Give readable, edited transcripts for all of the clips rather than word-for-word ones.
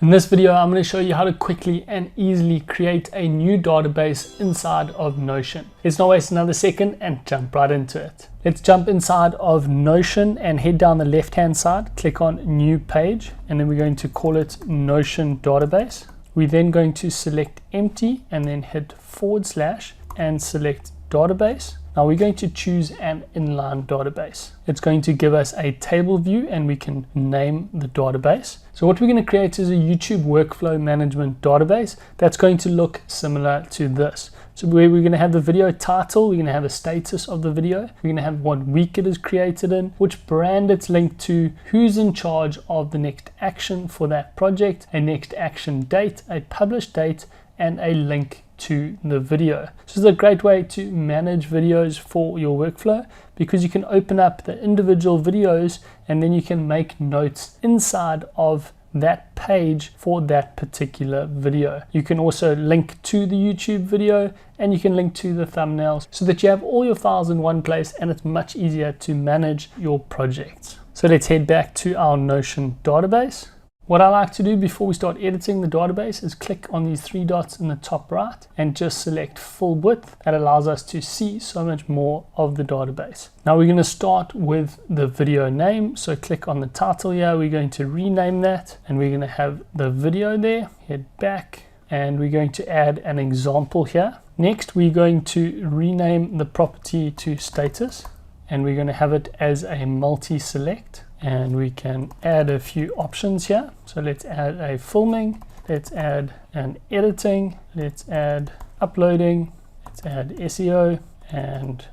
In this video, I'm going to show you how to quickly and easily create a new database inside of Notion. Let's not waste another second and jump right into it. Let's jump inside of Notion and head down the left-hand side, click on New Page, and then we're going to call it Notion Database. We're then going to select Empty and then hit / and select Database. Now we're going to choose an inline database. It's going to give us a table view and we can name the database. So what we're going to create is a YouTube workflow management database that's going to look similar to this. So where we're going to have the video title, we're going to have a status of the video, we're going to have what week it is created in, which brand it's linked to, who's in charge of the next action for that project, a next action date, a published date, and a link to the video. This is a great way to manage videos for your workflow because you can open up the individual videos and then you can make notes inside of that page for that particular video. You can also link to the YouTube video and you can link to the thumbnails so that you have all your files in one place and it's much easier to manage your projects. So let's head back to our Notion database. What I like to do before we start editing the database is click on these three dots in the top right and just select full width. That allows us to see so much more of the database. Now we're going to start with the video name. So click on the title here. We're going to rename that and we're going to have the video there. Head back and we're going to add an example here. Next, we're going to rename the property to status and we're going to have it as a multi-select. And we can add a few options here. So let's add a filming, let's add an editing, let's add uploading, let's add SEO and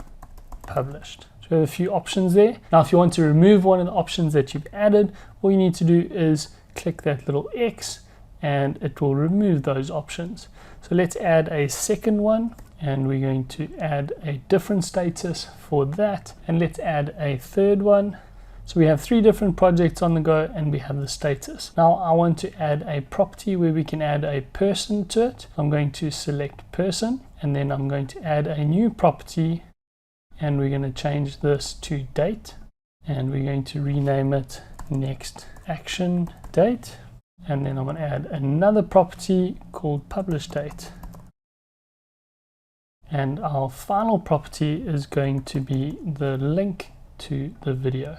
published. So we have a few options there. Now if you want to remove one of the options that you've added, all you need to do is click that little X and it will remove those options. So let's add a second one and we're going to add a different status for that, and let's add a third one. So we have three different projects on the go and we have the status. Now I want to add a property where we can add a person to it. I'm going to select person and then I'm going to add a new property and we're going to change this to date and we're going to rename it next action date. And then I'm going to add another property called publish date. And our final property is going to be the link to the video.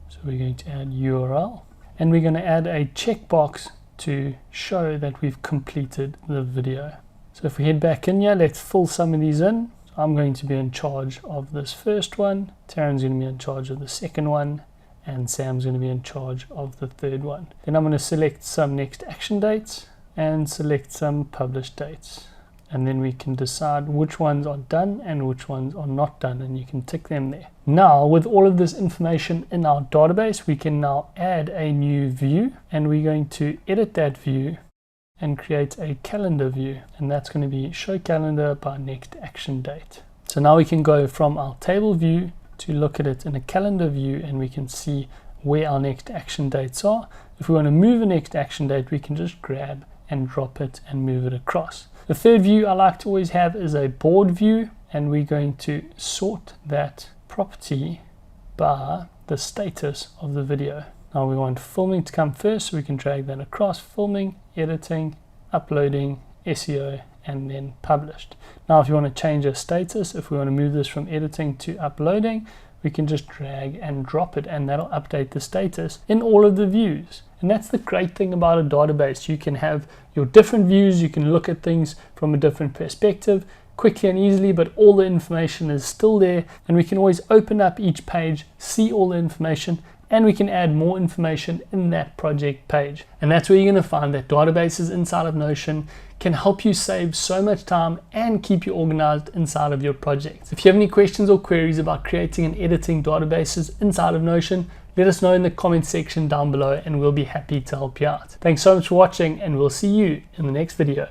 So we're going to add URL and we're going to add a checkbox to show that we've completed the video. So if we head back in here, let's fill some of these in. So I'm going to be in charge of this first one, Taryn's going to be in charge of the second one, and Sam's going to be in charge of the third one. Then I'm going to select some next action dates and select some published dates. And then we can decide which ones are done and which ones are not done, and you can tick them there. Now with all of this information in our database, we can now add a new view and we're going to edit that view and create a calendar view, and that's going to be show calendar by next action date. So now we can go from our table view to look at it in a calendar view and we can see where our next action dates are. If we want to move a next action date, we can just grab and drop it and move it across. The third view I like to always have is a board view, and we're going to sort that property by the status of the video. Now we want filming to come first, so we can drag that across: filming, editing, uploading, SEO, and then published. Now if you want to change a status, if we want to move this from editing to uploading, we can just drag and drop it and that'll update the status in all of the views. And that's the great thing about a database. You can have your different views, you can look at things from a different perspective quickly and easily, but all the information is still there and we can always open up each page, see all the information, and we can add more information in that project page. And that's where you're going to find that databases inside of Notion can help you save so much time and keep you organized inside of your projects. If you have any questions or queries about creating and editing databases inside of Notion, let us know in the comment section down below and we'll be happy to help you out. Thanks so much for watching and we'll see you in the next video.